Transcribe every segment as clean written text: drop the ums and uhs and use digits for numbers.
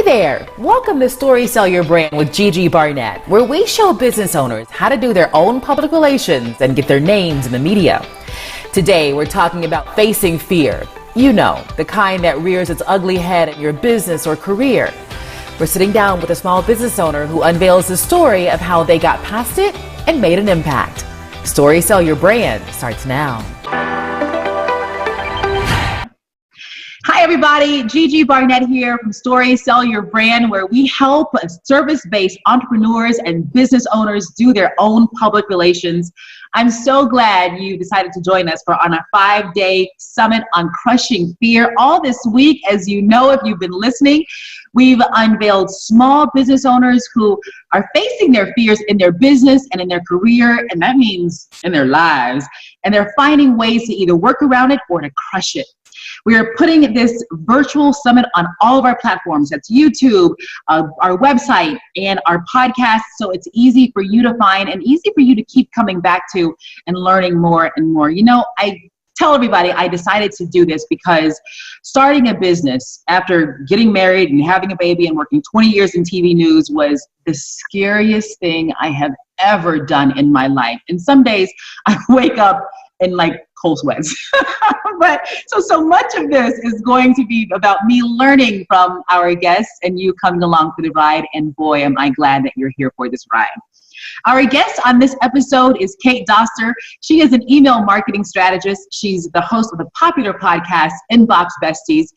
there! Welcome to Story Sell Your Brand with Gigi Barnett, where we show business owners how to do their own public relations and get their names in the media. Today, we're talking about facing fear. You know, the kind that rears its ugly head in your business or career. We're sitting down with a small business owner who unveils the story of how they got past it and made an impact. Story Sell Your Brand starts now. Hi, everybody. Gigi Barnett here from Story Sell Your Brand, where we help service-based entrepreneurs and business owners do their own public relations. I'm so glad you decided to join us on our 5-day summit on crushing fear. All this week, as you know, if you've been listening, we've unveiled small business owners who are facing their fears in their business and in their career, and that means in their lives. And they're finding ways to either work around it or to crush it. We are putting this virtual summit on all of our platforms. That's YouTube, our website, and our podcast. So it's easy for you to find and easy for you to keep coming back to and learning more and more. You know, I tell everybody I decided to do this because starting a business after getting married and having a baby and working 20 years in TV news was the scariest thing I have ever done in my life. And some days I wake up in like cold sweats. But so much of this is going to be about me learning from our guests and you coming along for the ride. And boy, am I glad that you're here for this ride. Our guest on this episode is Kate Doster. She is an email marketing strategist. She's the host of the popular podcast, Inbox Besties.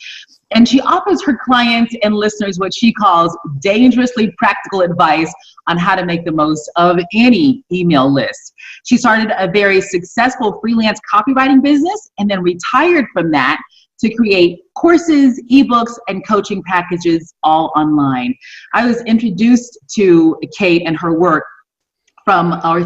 And she offers her clients and listeners what she calls dangerously practical advice on how to make the most of any email list. She started a very successful freelance copywriting business and then retired from that to create courses, ebooks, and coaching packages all online. I was introduced to Kate and her work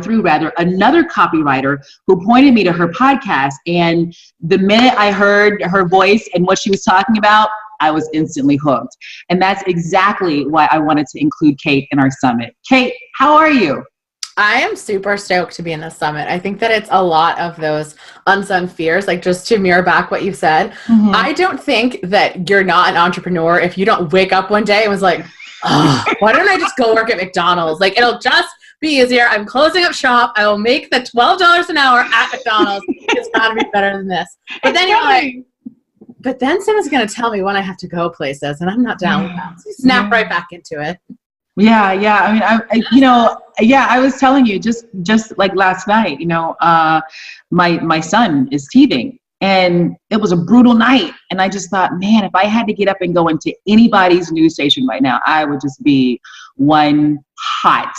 through another copywriter who pointed me to her podcast. And the minute I heard her voice and what she was talking about, I was instantly hooked. And that's exactly why I wanted to include Kate in our summit. Kate, how are you? I am super stoked to be in this summit. I think that it's a lot of those unsung fears, like just to mirror back what you said. Mm-hmm. I don't think that you're not an entrepreneur if you don't wake up one day and was like, oh, why don't I just go work at McDonald's? Like, it'll just be easier. I'm closing up shop. I will make the $12 an hour at McDonald's. It's got to be better than this. But then you're like, but then someone's going to tell me when I have to go places, and I'm not down with that. So you snap right back into it. Yeah. I mean, I was telling you just like last night, my son is teething. And it was a brutal night. And I just thought, man, if I had to get up and go into anybody's news station right now, I would just be one hot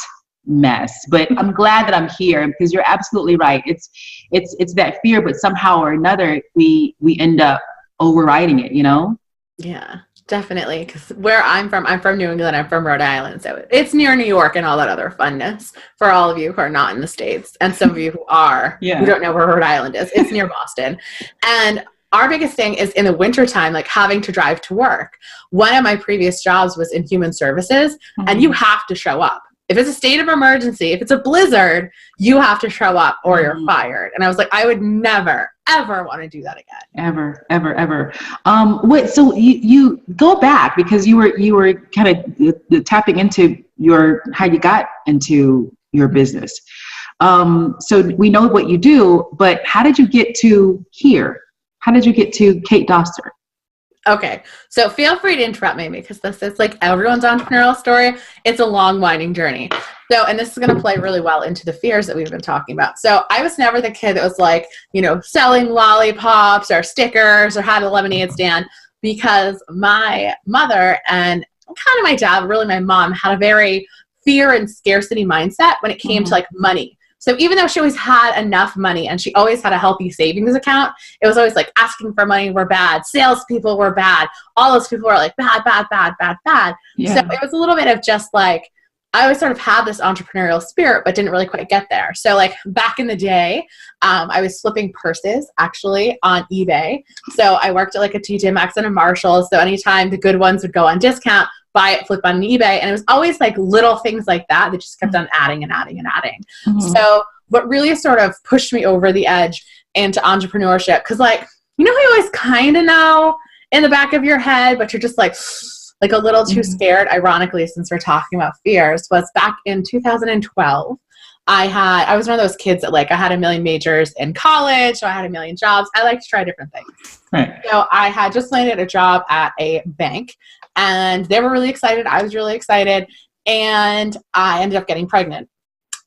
mess. But I'm glad that I'm here because you're absolutely right. It's that fear, but somehow or another, we end up overriding it, Yeah, definitely. Because where I'm from New England, I'm from Rhode Island. So it's near New York and all that other funness for all of you who are not in the States. And some of you who are, who don't know where Rhode Island is. It's near Boston. And our biggest thing is in the wintertime, like having to drive to work. One of my previous jobs was in human services, and you have to show up. If it's a state of emergency, if it's a blizzard, you have to show up or you're fired. And I was like, I would never, ever want to do that again. Ever. Wait, so you go back because you were kind of tapping into how you got into your business. So we know what you do, but how did you get to here? How did you get to Kate Doster? Okay, so feel free to interrupt me because this is like everyone's entrepreneurial story. It's a long, winding journey. So, and this is going to play really well into the fears that we've been talking about. So I was never the kid that was like, selling lollipops or stickers or had a lemonade stand, because my mother and kind of my dad, really my mom, had a very fear and scarcity mindset when it came to like money. So even though she always had enough money and she always had a healthy savings account, it was always like asking for money were bad. Salespeople were bad. All those people were like bad. Yeah. So it was a little bit of just like, I always sort of had this entrepreneurial spirit, but didn't really quite get there. So like back in the day, I was flipping purses actually on eBay. So I worked at like a TJ Maxx and a Marshalls. So anytime the good ones would go on discount, buy it, flip on eBay. And it was always like little things like that just kept on adding. Mm-hmm. So what really sort of pushed me over the edge into entrepreneurship, because like, you always kind of know in the back of your head, but you're just like, like a little too scared, ironically, since we're talking about fears, was back in 2012. I was one of those kids that like, I had a million majors in college, so I had a million jobs. I like to try different things. Right. So I had just landed a job at a bank, and they were really excited. I was really excited, and I ended up getting pregnant.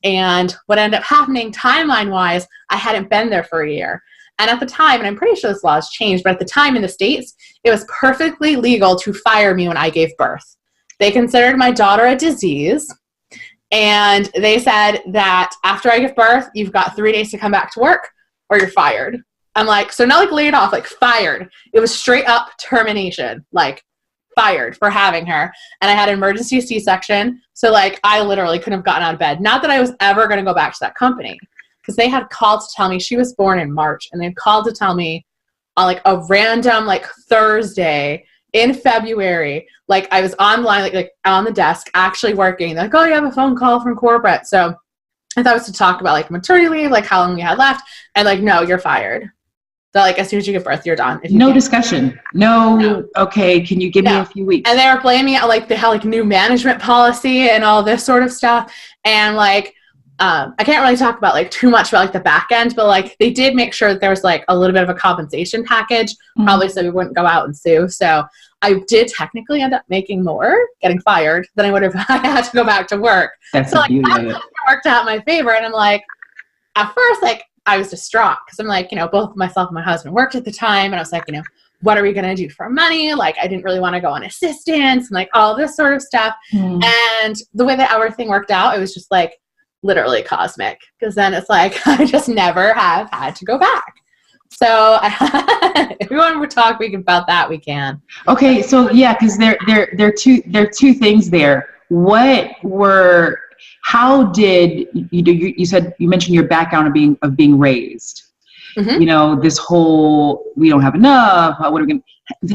And what ended up happening timeline-wise, I hadn't been there for a year. And at the time, and I'm pretty sure this law has changed, but at the time in the States, it was perfectly legal to fire me when I gave birth. They considered my daughter a disease. And they said that after I give birth, you've got 3 days to come back to work or you're fired. I'm like, so not like laid off, like fired. It was straight up termination, like fired for having her. And I had an emergency C-section. So like I literally couldn't have gotten out of bed. Not that I was ever going to go back to that company, because they had called to tell me she was born in March. And they called to tell me on like a random like Thursday in February, like I was online, like on the desk actually working. They're like, oh, you have a phone call from corporate. So I thought it was to talk about like maternity leave, like how long we had left. And like, no, you're fired. So like as soon as you give birth, you're done. No discussion. No. Okay. Can you give me a few weeks? And they were blaming it like they had like new management policy and all this sort of stuff. And like, I can't really talk about like too much about like the back end, but like they did make sure that there was like a little bit of a compensation package, probably so we wouldn't go out and sue. So I did technically end up making more getting fired than I would have had to go back to work. That's so like that worked out in my favor. And I'm like, at first, like I was distraught because I'm like, you know, both myself and my husband worked at the time. And I was like, you know, what are we going to do for money? Like I didn't really want to go on assistance and like all this sort of stuff. And the way that our thing worked out, it was just like, literally cosmic, because then it's like I just never have had to go back. So if we want to talk about that, we can. Okay, so yeah, because there are two things there. How did you said you mentioned your background of being raised? You know, this whole we don't have enough. What are we gonna?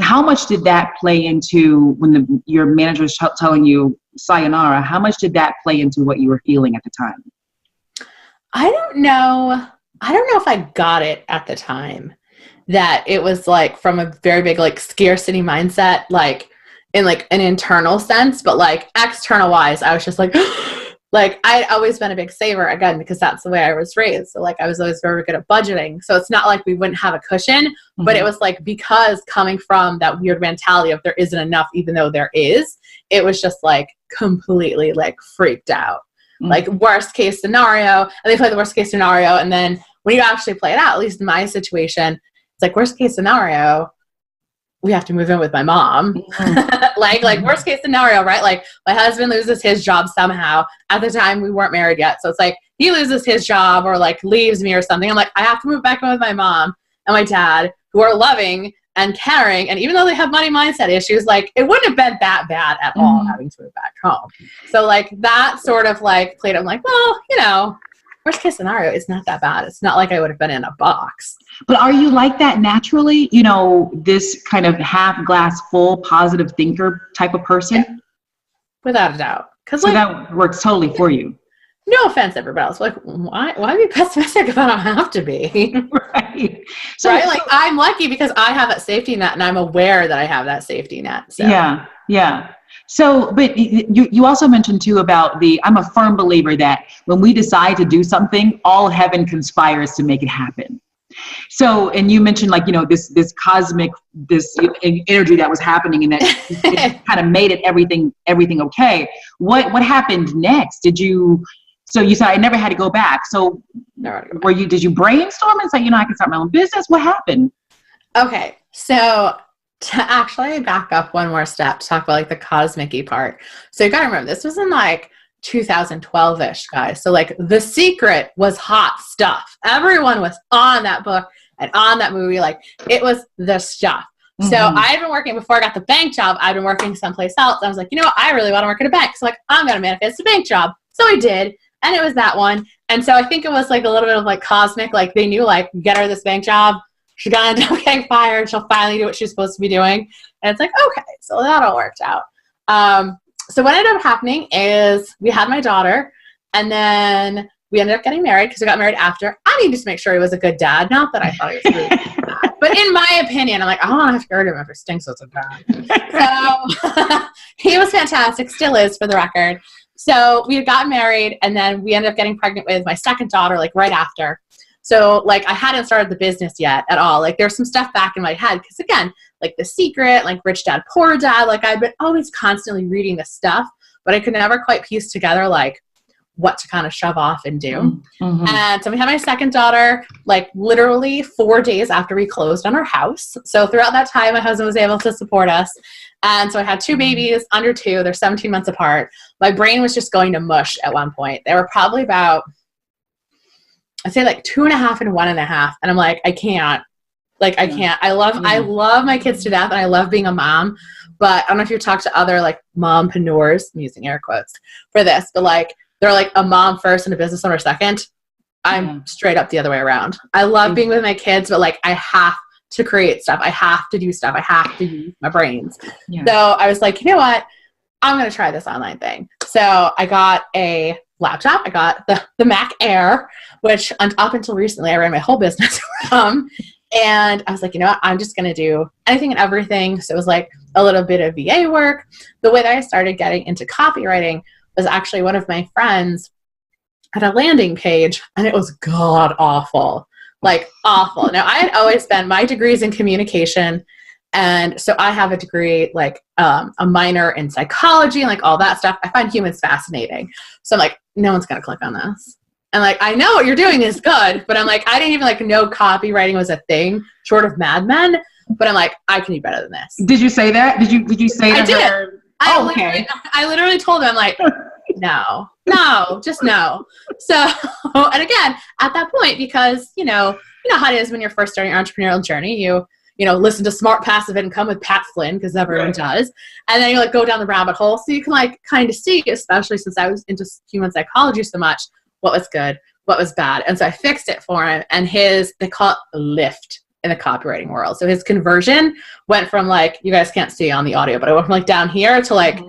How much did that play into when your manager was telling you sayonara? How much did that play into what you were feeling at the time? I don't know if I got it at the time, that it was like from a very big like scarcity mindset, like in like an internal sense, but like external wise, I was just like, like I'd always been a big saver, again, because that's the way I was raised. So like I was always very good at budgeting. So it's not like we wouldn't have a cushion, but it was like, because coming from that weird mentality of there isn't enough, even though there is, it was just like completely like freaked out. Like worst case scenario, and they play the worst case scenario. And then when you actually play it out, at least in my situation, it's like worst case scenario, we have to move in with my mom. like worst case scenario, right? Like my husband loses his job somehow. At the time we weren't married yet. So it's like he loses his job or like leaves me or something. I'm like, I have to move back in with my mom and my dad, who are loving and caring. And even though they have money mindset issues, like it wouldn't have been that bad at all having to move back home. So like that sort of like played, I'm like, well, you know, worst case scenario, it's not that bad. It's not like I would have been in a box. But are you like that naturally? You know, this kind of half glass full positive thinker type of person? Yeah. Without a doubt. So like, that works totally for you. No offense, everybody else. Like, why be pessimistic if I don't have to be? Right. So, right? Like, I'm lucky because I have that safety net, and I'm aware that I have that safety net. So. Yeah. So, but you also mentioned too about I'm a firm believer that when we decide to do something, all heaven conspires to make it happen. So, and you mentioned like, you know, this cosmic, this energy that was happening, and that it kind of made it everything okay. What happened next? So you said I never had to go back. So did you brainstorm and say, you know, I can start my own business? What happened? Okay. So to actually back up one more step to talk about like the cosmic-y part. So you got to remember, this was in like 2012-ish, guys. So like The Secret was hot stuff. Everyone was on that book and on that movie. Like it was the stuff. So I had been working before I got the bank job. I'd been working someplace else. I was like, you know what? I really want to work at a bank. So like, I'm going to manifest a bank job. So I did. And it was that one. And so I think it was like a little bit of like cosmic, like they knew like, get her this bank job. She's going to end up getting fired. She'll finally do what she's supposed to be doing. And it's like, okay, so that all worked out. So what ended up happening is we had my daughter, and then we ended up getting married because we got married after. I needed to make sure he was a good dad. Not that I thought he was really bad. But in my opinion, I'm like, I don't want to have to get rid of him if it stinks so bad. So he was fantastic, still is for the record. So we had gotten married, and then we ended up getting pregnant with my second daughter, like right after. So like I hadn't started the business yet at all. Like there's some stuff back in my head because again, like The Secret, like Rich Dad Poor Dad, like I've been always constantly reading this stuff, but I could never quite piece together like what to kind of shove off and do. Mm-hmm. And so we had my second daughter like literally 4 days after we closed on our house. So throughout that time, my husband was able to support us. And so I had two babies under 2. They're 17 months apart. My brain was just going to mush at one point. They were probably about, I'd say like 2.5 and 1.5. And I'm like, I can't. I love my kids to death, and I love being a mom. But I don't know if you talk to other like mompreneurs, I'm using air quotes for this, but like they're like a mom first and a business owner second. I'm straight up the other way around. I love being with my kids, but like I have to create stuff. I have to do stuff. I have to use my brains. Yeah. So I was like, you know what? I'm going to try this online thing. So I got a laptop. I got the Mac Air, which up until recently I ran my whole business from. And I was like, you know what? I'm just going to do anything and everything. So it was like a little bit of VA work. The way that I started getting into copywriting was actually one of my friends had a landing page, and it was god awful, like awful. Now I had always been, my degree's in communication. And so I have a degree, like a minor in psychology and like all that stuff. I find humans fascinating. So I'm like, no one's going to click on this. And like, I know what you're doing is good, but I'm like, I didn't even like know copywriting was a thing short of Mad Men. But I'm like, I can do better than this. Did you say that? Did you say that? I did. I literally told them like, no, just no. So, and again, at that point, because you know how it is when you're first starting your entrepreneurial journey, you listen to Smart Passive Income with Pat Flynn, because everyone does. And then you like go down the rabbit hole. So you can like kind of see, especially since I was into human psychology so much, what was good, what was bad. And so I fixed it for him, and they call it lift in the copywriting world. So his conversion went from like, you guys can't see on the audio, but I went from like down here to like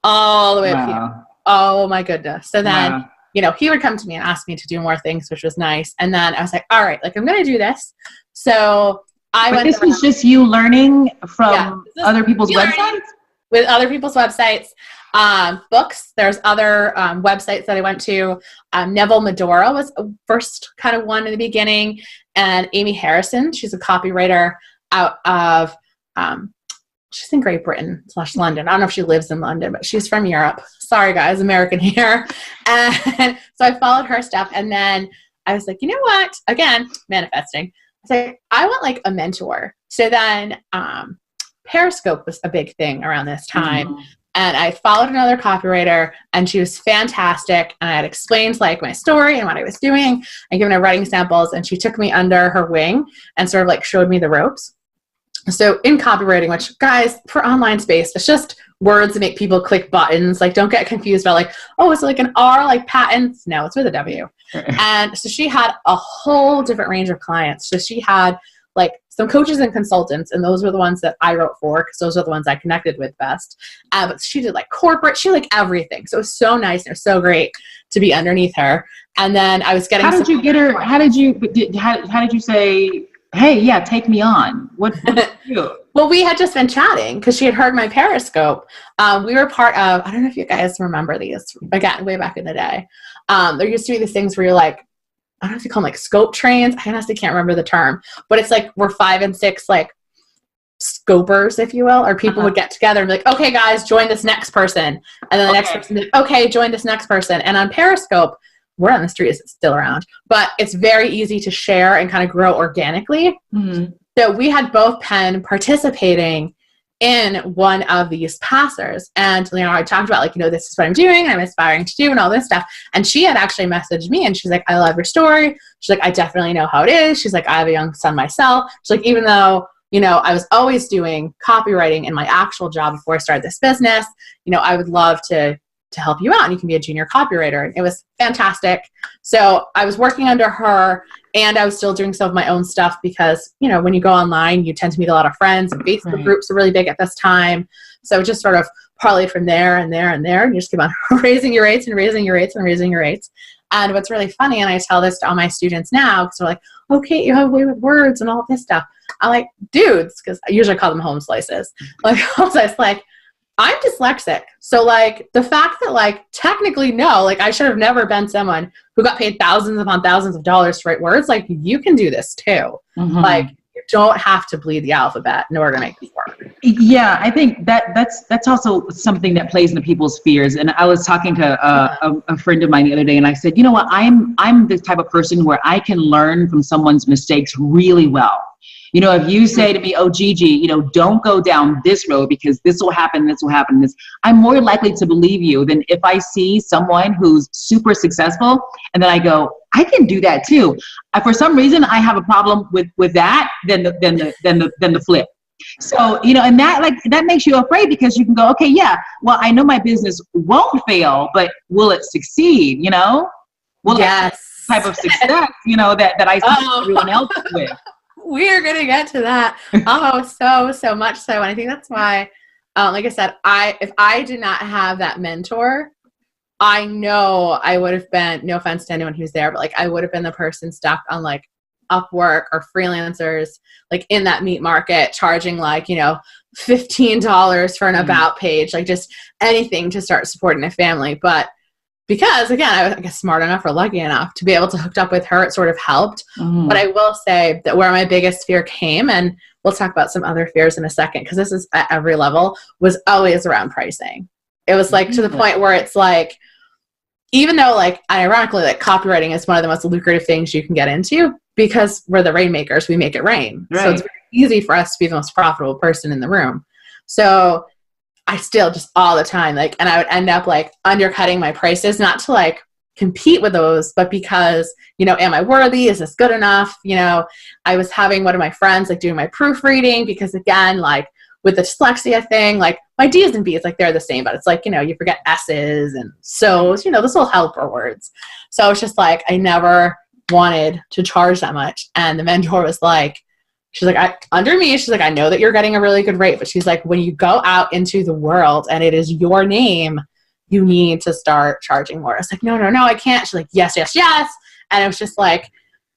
all the way up here. Oh my goodness. So then, he would come to me and ask me to do more things, which was nice. And then I was like, all right, like I'm going to do this. So this was just you learning from other people's websites? With other people's websites, books. There's other websites that I went to. Neville Medora was a first kind of one in the beginning. And Amy Harrison, she's a copywriter out of, she's in Great Britain / London. I don't know if she lives in London, but she's from Europe. Sorry guys, American here. And so I followed her stuff. And then I was like, you know what? Again, manifesting. I was like, I want like a mentor. So then Periscope was a big thing around this time. Mm-hmm. And I followed another copywriter, and she was fantastic. And I had explained like my story and what I was doing and given her writing samples. And she took me under her wing and sort of like showed me the ropes. So in copywriting, which guys, for online space, it's just words that make people click buttons. Like don't get confused about like, oh, it's like an R, like patents. No, it's with a W. And so she had a whole different range of clients. So she had like some coaches and consultants, and those were the ones that I wrote for because those are the ones I connected with best. But she did like corporate, she like everything. So it was so nice. It was so great to be underneath her. And then I was getting. How did you get her? How did you say, hey, yeah, take me on? What did you do? Well, we had just been chatting because she had heard my Periscope. We were part of, I don't know if you guys remember these, again, way back in the day. There used to be these things where you're like, I don't know if you call them like scope trains. I honestly can't remember the term, but it's like we're 5 and 6 like scopers, if you will, or people would get together and be like, okay, guys, join this next person. And then the next person would be like, okay, join this next person. And on Periscope, we're on the street, it's still around, but it's very easy to share and kind of grow organically. Mm-hmm. So we had both been participating in one of these passers. And, I talked about like, this is what I'm doing and I'm aspiring to do and all this stuff. And she had actually messaged me and she's like, I love your story. She's like, I definitely know how it is. She's like, I have a young son myself. She's like, even though, I was always doing copywriting in my actual job before I started this business, I would love to help you out and you can be a junior copywriter. And it was fantastic. So I was working under her and I was still doing some of my own stuff because, when you go online, you tend to meet a lot of friends and Facebook groups are really big at this time. So just sort of parlayed from there and there and there. And you just keep on raising your rates and raising your rates and raising your rates. And what's really funny, and I tell this to all my students now, because they're like, okay, you have a way with words and all this stuff. I'm like, dudes, because I usually call them home slices. Like, home slice, like, I'm dyslexic. So, like, the fact that, like, technically, no, like, I should have never been someone who got paid thousands upon thousands of dollars to write words. Like, you can do this too. Like, you don't have to bleed the alphabet in order to make this work. Yeah, I think that's also something that plays into people's fears. And I was talking to a friend of mine the other day, and I said, you know what, I'm the type of person where I can learn from someone's mistakes really well. You know, if you say to me, oh, Gigi, you know, don't go down this road because this will happen, this, I'm more likely to believe you than if I see someone who's super successful and then I go, I can do that too. For some reason, I have a problem with that than the flip. So, you know, and that makes you afraid because you can go, okay, yeah, well, I know my business won't fail, but will it succeed? You know, yes, type of success, you know, that I see everyone else with. We're going to get to that. So much so. And I think that's why, like I said, if I did not have that mentor, I know I would have been, no offense to anyone who's there, but like I would have been the person stuck on like Upwork or freelancers, like in that meat market, charging like, you know, $15 for an about page, like just anything to start supporting a family. But because, again, I was, I guess, smart enough or lucky enough to be able to hook up with her, it sort of helped. But I will say that where my biggest fear came, and we'll talk about some other fears in a second, because this is at every level, was always around pricing. It was like to the point where it's like, even though like ironically, like copywriting is one of the most lucrative things you can get into because we're the rainmakers, we make it rain. Right. So it's very easy for us to be the most profitable person in the room. So I still just all the time, like, and I would end up like undercutting my prices, not to like compete with those, but because, you know, am I worthy? Is this good enough? You know, I was having one of my friends like doing my proofreading because again, like with the dyslexia thing, like my D's and B's, like they're the same, but it's like, you know, you forget S's and so's, you know, this will helper words. So it's just like, I never wanted to charge that much. And the mentor was like, she's like, under me, she's like, I know that you're getting a really good rate, but she's like, when you go out into the world and it is your name, you need to start charging more. I was like, no, I can't. She's like, yes. And it was just like,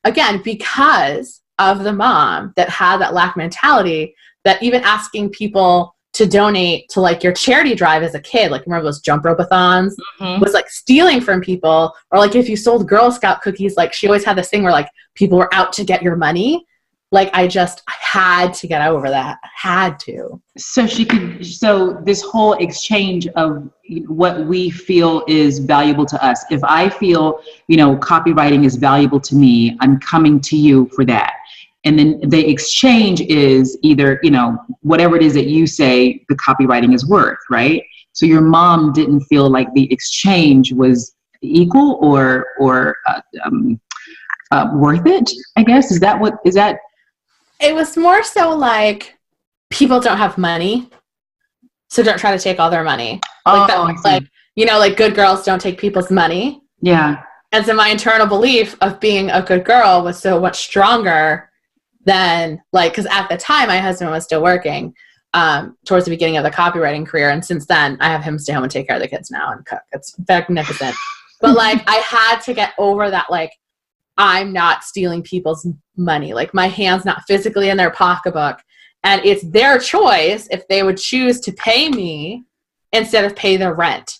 again, because of the mom that had that lack mentality, that even asking people to donate to like your charity drive as a kid, like remember those jump rope-a-thons, was like stealing from people. Or like if you sold Girl Scout cookies, like she always had this thing where like people were out to get your money. Like I had to get over that. I had to. So this whole exchange of what we feel is valuable to us. If I feel, you know, copywriting is valuable to me, I'm coming to you for that. And then the exchange is either, you know, whatever it is that you say the copywriting is worth, right? So your mom didn't feel like the exchange was equal or worth it, I guess. Is that? It was more so like people don't have money, so don't try to take all their money. Like you know, like good girls don't take people's money. Yeah. And so my internal belief of being a good girl was so much stronger than like, because at the time my husband was still working towards the beginning of the copywriting career, and since then I have him stay home and take care of the kids now and cook. It's magnificent. But like I had to get over that, like I'm not stealing people's money. Like my hand's not physically in their pocketbook, and it's their choice if they would choose to pay me instead of pay their rent.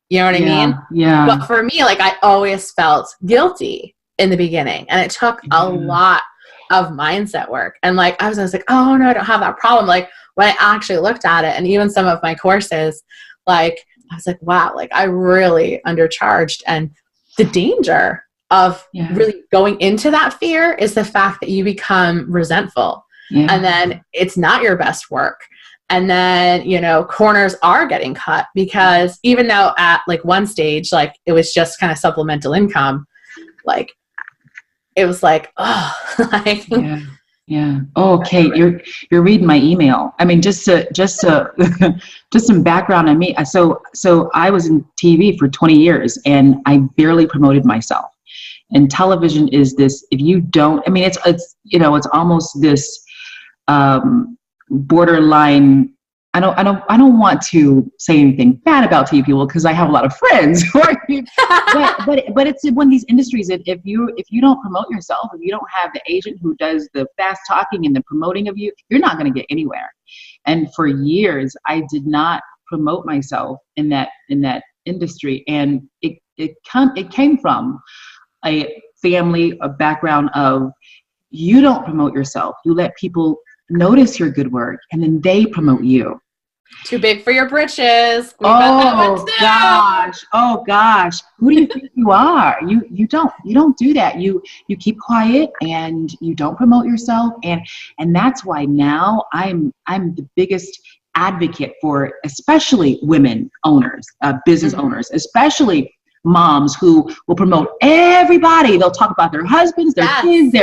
You know what I mean? Yeah. But for me, like I always felt guilty in the beginning, and it took a lot of mindset work. And like I was like, oh no, I don't have that problem. Like when I actually looked at it, and even some of my courses, like I was like, wow, like I really undercharged. And the danger of really going into that fear is the fact that you become resentful, and then it's not your best work. And then, you know, corners are getting cut, because even though at like one stage, like it was just kind of supplemental income, like it was like, oh, like, yeah. Oh, Kate, you're reading my email. I mean, just some background on me. So I was in TV for 20 years, and I barely promoted myself. And television is this, if you don't, I mean, it's you know, it's almost this borderline, I don't want to say anything bad about TV people because I have a lot of friends who are, but it's one of these industries that if you don't promote yourself, if you don't have the agent who does the fast talking and the promoting of you, you're not going to get anywhere. And for years, I did not promote myself in that industry, and it came from a family, a background of you don't promote yourself, you let people notice your good work, and then they promote you. Too big for your britches. Oh gosh. Who do you think you are? You don't do that. You keep quiet and you don't promote yourself, and that's why now I'm the biggest advocate for especially women owners, business owners, especially moms who will promote everybody. They'll talk about their husbands, their kids,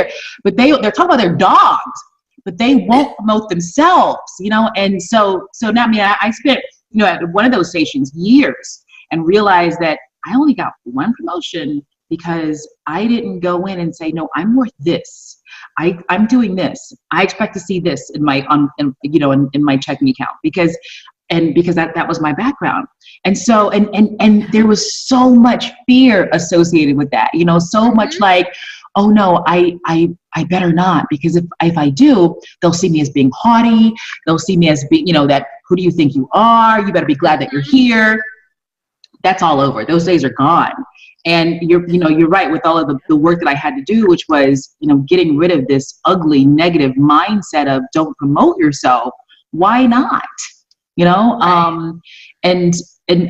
but they're talking about their dogs, but they won't promote themselves, And so now, I spent, at one of those stations years and realized that I only got one promotion because I didn't go in and say, no, I'm worth this. I'm doing this. I expect to see this in my, in my checking account because that was my background. And so, and there was so much fear associated with that, so much like, oh no, I better not, because if I do, they'll see me as being haughty. They'll see me as being, that, who do you think you are? You better be glad that you're here. That's all over. Those days are gone. And you're right with all of the work that I had to do, which was, getting rid of this ugly, negative mindset of don't promote yourself. Why not? And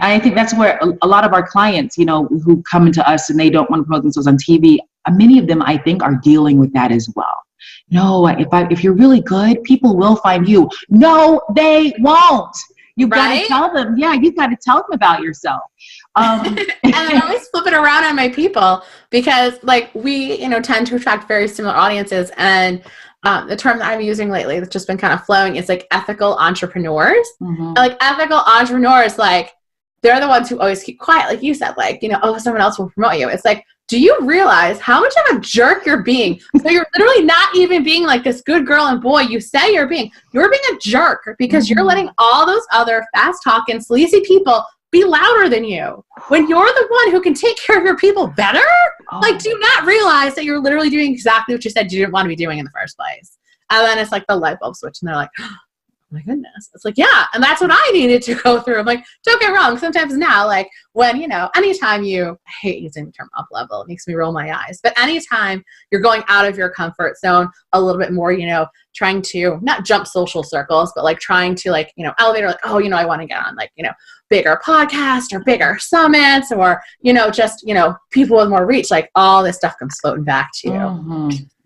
I think that's where a lot of our clients, who come into us and they don't want to promote themselves on TV, many of them, I think, are dealing with that as well. No, if you're really good, people will find you. No, they won't. You've got to tell them. Yeah, you've got to tell them about yourself. And I always flip it around on my people because, we, tend to attract very similar audiences. And the term that I'm using lately that's just been kind of flowing is ethical entrepreneurs. And, ethical entrepreneurs, they're the ones who always keep quiet, like you said, someone else will promote you. It's do you realize how much of a jerk you're being? So you're literally not even being this good girl and boy you say you're being. You're being a jerk because you're letting all those other fast-talking, sleazy people be louder than you. When you're the one who can take care of your people better, do you not realize that you're literally doing exactly what you said you didn't want to be doing in the first place? And then it's the light bulb switch and they're like, oh my goodness. It's yeah. And that's what I needed to go through. I'm don't get wrong. Sometimes now, when, anytime I hate using the term up level, it makes me roll my eyes, but anytime you're going out of your comfort zone a little bit more, trying to not jump social circles, but trying to elevate, or I want to get on bigger podcasts or bigger summits or, just, people with more reach, all this stuff comes floating back to you.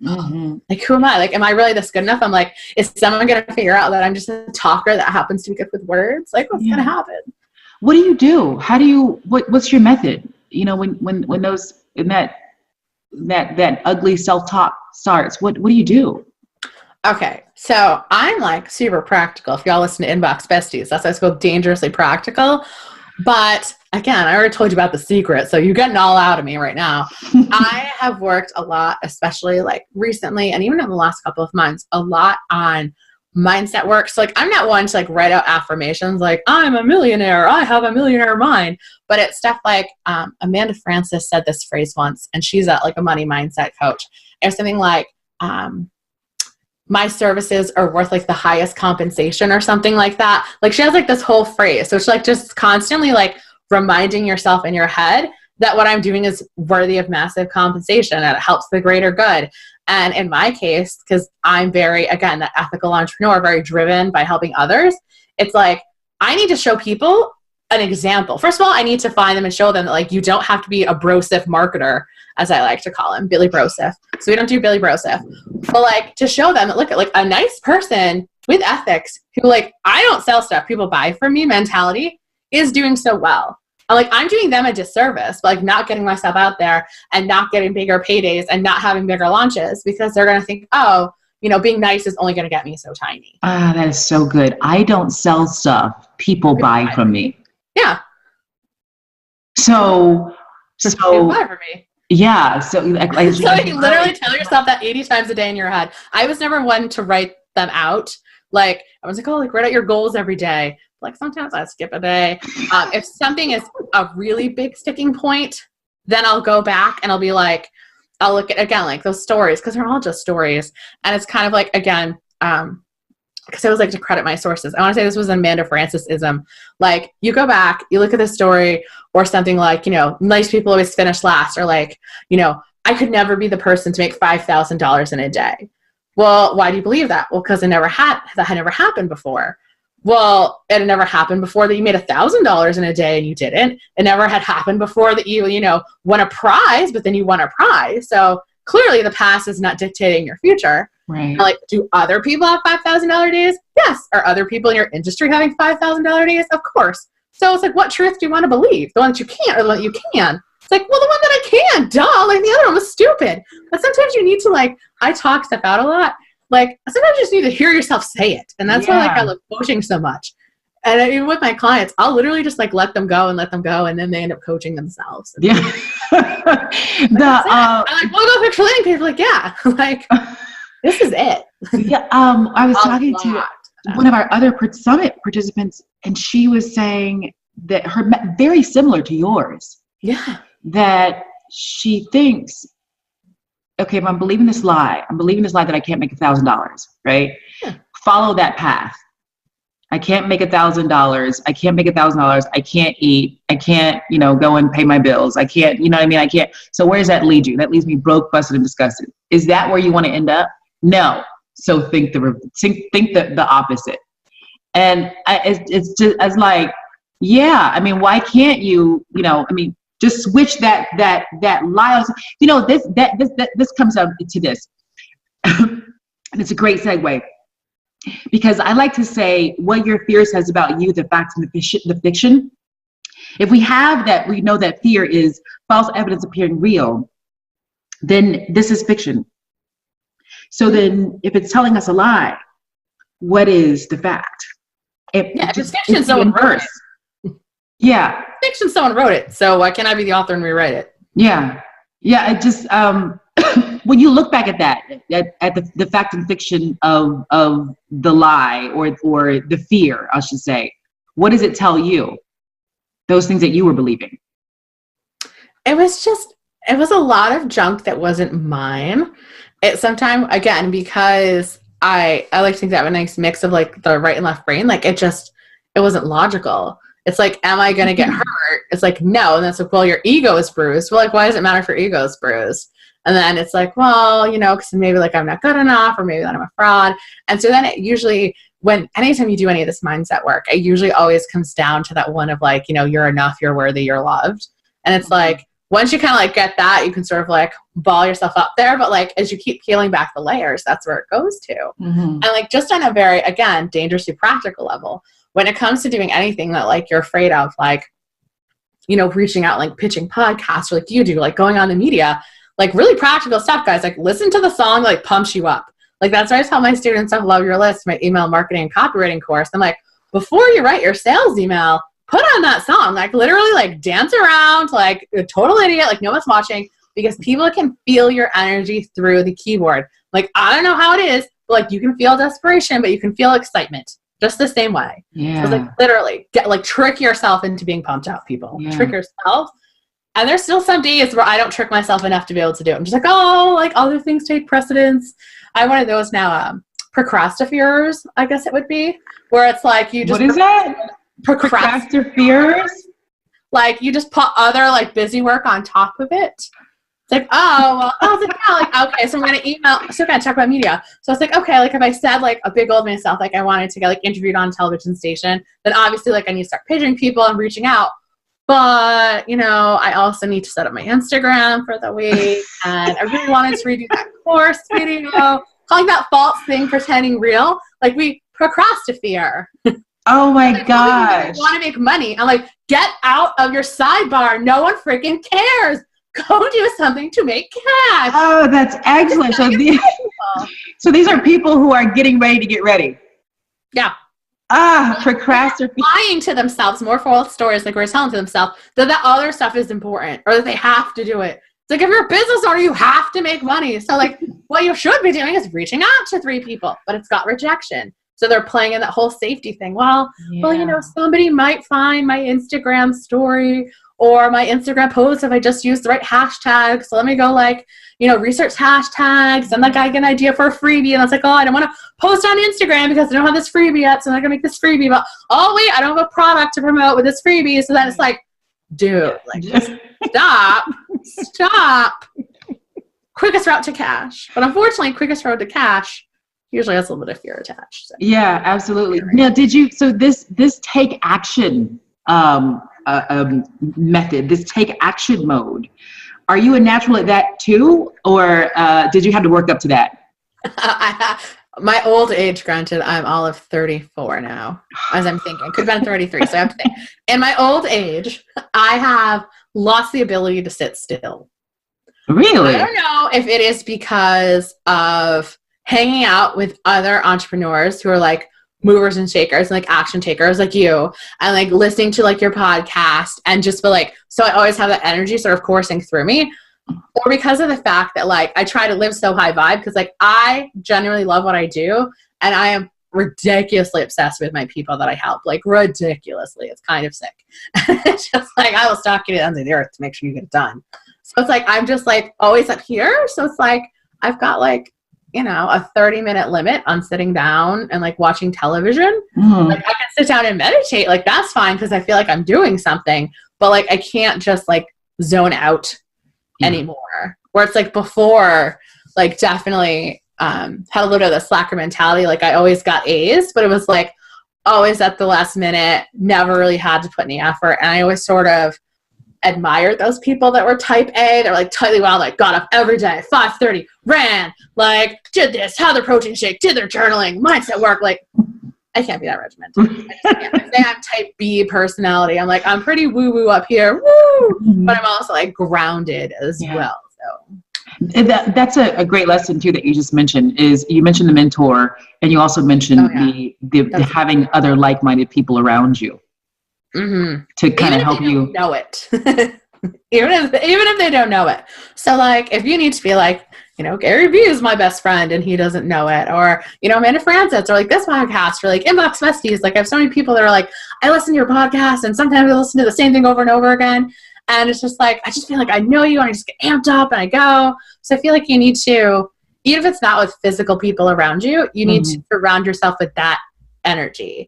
Who am I? Am I really this good enough? I'm is someone going to figure out that I'm just a talker that happens to be good with words? What's going to happen? What do you do? How do you, what's your method? When those, in that ugly self-talk starts, what do you do? Okay. So I'm super practical. If y'all listen to Inbox Besties, that's why it's called Dangerously Practical. But again, I already told you about the secret, so you're getting all out of me right now. I have worked a lot, especially recently, and even in the last couple of months, a lot on mindset work. So I'm not one to write out affirmations I'm a millionaire, I have a millionaire mind. But it's stuff Amanda Francis said this phrase once, and she's a money mindset coach. It's something my services are worth the highest compensation or something like that. She has this whole phrase. So it's just constantly reminding yourself in your head that what I'm doing is worthy of massive compensation and it helps the greater good. And in my case, because I'm very, again, that ethical entrepreneur, very driven by helping others, it's I need to show people an example. First of all, I need to find them and show them that you don't have to be a brosif marketer, as I like to call him, Billy Brosif. So we don't do Billy Brosif. But to show them that, look at a nice person with ethics who I don't sell stuff, people buy from me mentality is doing so well. I'm doing them a disservice, but not getting myself out there and not getting bigger paydays and not having bigger launches because they're going to think, oh, being nice is only going to get me so tiny. Ah, that is so good. I don't sell stuff. People buy from me. Yeah. So buy from me. Yeah. So you literally tell yourself that 80 times a day in your head. I was never one to write them out. Like, I was like, oh, like write out your goals every day. Like sometimes I skip a day. If something is a really big sticking point, then I'll go back and I'll be like, I'll look at, again, like those stories, because they're all just stories. And it's kind of like, again, because I always like to credit my sources. I want to say this was an Amanda Francis-ism. Like, you go back, you look at the story, or something like, you know, nice people always finish last, or like, you know, I could never be the person to make $5,000 in a day. Well, why do you believe that? Well, because that had never happened before. Well, it had never happened before that you made $1,000 in a day and you didn't. It never had happened before that you know, won a prize, but then you won a prize. So clearly the past is not dictating your future. Right. Like, do other people have $5,000 days? Yes. Are other people in your industry having $5,000 days? Of course. So it's like, what truth do you want to believe? The one that you can't or the one that you can? It's like, well, the one that I can, duh. Like, the other one was stupid. But sometimes you need to, like, I talk stuff out a lot. Like, sometimes you just need to hear yourself say it. And that's why, like, I love coaching so much. And even with my clients, I'll literally just, like, let them go. And then they end up coaching themselves. Yeah. I'm like, we'll go through training people. Like, yeah, like, this is it. Yeah. I was talking to one of our other summit participants, and she was saying that very similar to yours. Yeah. That she thinks, okay, if I'm believing this lie that I can't make $1,000, right? Yeah. Follow that path. I can't make $1,000. I can't make $1,000. I can't eat. I can't, you know, go and pay my bills. I can't, you know what I mean? I can't. So where does that lead you? That leaves me broke, busted, and disgusted. Is that where you want to end up? No. So think the opposite. And it's just as like, yeah. I mean, why can't you? You know, I mean, just switch that lie. You know, this comes up to this, and it's a great segue, because I like to say what your fear says about you, the facts and the fiction. If we have that, we know that fear is false evidence appearing real, then this is fiction. So then, if it's telling us a lie, what is the fact? If it's fiction, someone wrote it. Yeah. Fiction, someone wrote it. So why can't I be the author and rewrite it? Yeah. Yeah. It just, when you look back at that, at the fact and fiction of the lie or the fear, I should say, what does it tell you? Those things that you were believing. It was a lot of junk that wasn't mine. It sometimes, again, because I like to think that I have a nice mix of like the right and left brain. Like it wasn't logical. It's like, am I going to get hurt? It's like, no. And that's like, well, your ego is bruised. Well, like, why does it matter if your ego is bruised? And then it's like, well, you know, because maybe like I'm not good enough, or maybe that I'm a fraud. And so then it usually, anytime you do any of this mindset work, it usually always comes down to that one of like, you know, you're enough, you're worthy, you're loved. And it's like, once you kind of like get that, you can sort of like ball yourself up there. But like, as you keep peeling back the layers, that's where it goes to. Mm-hmm. And like, just on a very, again, dangerously practical level, when it comes to doing anything that like you're afraid of, like, you know, reaching out, like pitching podcasts, or like you do, like going on the media, like really practical stuff, guys, like listen to the song, like pumps you up. Like that's why I tell my students, I love your list, my email marketing and copywriting course. I'm like, before you write your sales email, put on that song, like literally like dance around like a total idiot, like no one's watching, because people can feel your energy through the keyboard. Like, I don't know how it is, but like you can feel desperation, but you can feel excitement just the same way. Yeah. So like literally trick yourself into being pumped up, people. Yeah. Trick yourself. And there's still some days where I don't trick myself enough to be able to do it. I'm just like, oh, like other things take precedence. I have one of those now, procrastinators, I guess it would be, where it's like you just— What is that? Procrastinators? Like you just put other like busy work on top of it. It's like, oh, well, okay, so I'm going to email, so I'm going to talk about media. So it's like, okay, like if I said like a big goal of myself, like I wanted to get like interviewed on a television station, then obviously like I need to start pitching people and reaching out. But, you know, I also need to set up my Instagram for the week. And I really wanted to redo that course video, calling that false thing, pretending real. Like we procrastinate. Oh my gosh. You want to make money. I'm like, get out of your sidebar. No one freaking cares. Go do something to make cash. Oh, that's excellent. So these are people who are getting ready to get ready. Yeah. Procrastinate. Lying to themselves, more false stories like we're telling to themselves that other stuff is important or that they have to do it. It's like if you're a business owner, you have to make money. So like what you should be doing is reaching out to 3 people, but it's got rejection. So they're playing in that whole safety thing. Well, somebody might find my Instagram story or my Instagram post if I just use the right hashtag. So let me go research hashtags and I get an idea for a freebie. And I was like, oh, I don't want to post on Instagram because I don't have this freebie yet. So I'm not going to make this freebie. But, oh, wait, I don't have a product to promote with this freebie. So then it's like, dude, just stop. Quickest route to cash. But unfortunately, quickest route to cash usually has a little bit of fear attached. So. Yeah, absolutely. Now, this take action method, this take action mode, are you a natural at that too? Or did you have to work up to that? My old age, granted, I'm all of 34 now, as I'm thinking. Could have been 33, so I have to think. In my old age, I have lost the ability to sit still. Really? I don't know if it is because of hanging out with other entrepreneurs who are like movers and shakers and like action takers like you, and like listening to like your podcast and just feel like, so I always have that energy sort of coursing through me, or because of the fact that like I try to live so high vibe because like I genuinely love what I do and I am ridiculously obsessed with my people that I help, like ridiculously. It's kind of sick. It's just like I will stalk you to the ends of the earth to make sure you get it done. So it's like I'm just like always up here. So it's like I've got like, a 30-minute limit on sitting down and like watching television. Like I can sit down and meditate. Like that's fine because I feel like I'm doing something, but like I can't just like zone out anymore. Where it's like before, like definitely had a little bit of the slacker mentality. Like I always got A's, but it was like always at the last minute, never really had to put any effort. And I always sort of admired those people that were type A. They're like tightly wound, like got up every day, 5:30, ran, like did this, had their protein shake, did their journaling, mindset work. Like I can't be that regimented. I say I'm type B personality. I'm like, I'm pretty woo-woo up here, woo, but I'm also like grounded as well. So that's a great lesson too that you just mentioned. Is you mentioned the mentor, and you also mentioned the having other like-minded people around you. To kind of help you know it. even if they don't know it. So like if you need to be like, Gary Vee is my best friend and he doesn't know it, or Amanda Francis, or like this podcast, or like Inbox Besties. Like I have so many people that are like, I listen to your podcast and sometimes I listen to the same thing over and over again, and it's just like I just feel like I know you and I just get amped up and I go. So I feel like you need to, even if it's not with physical people around you, you need to surround yourself with that energy.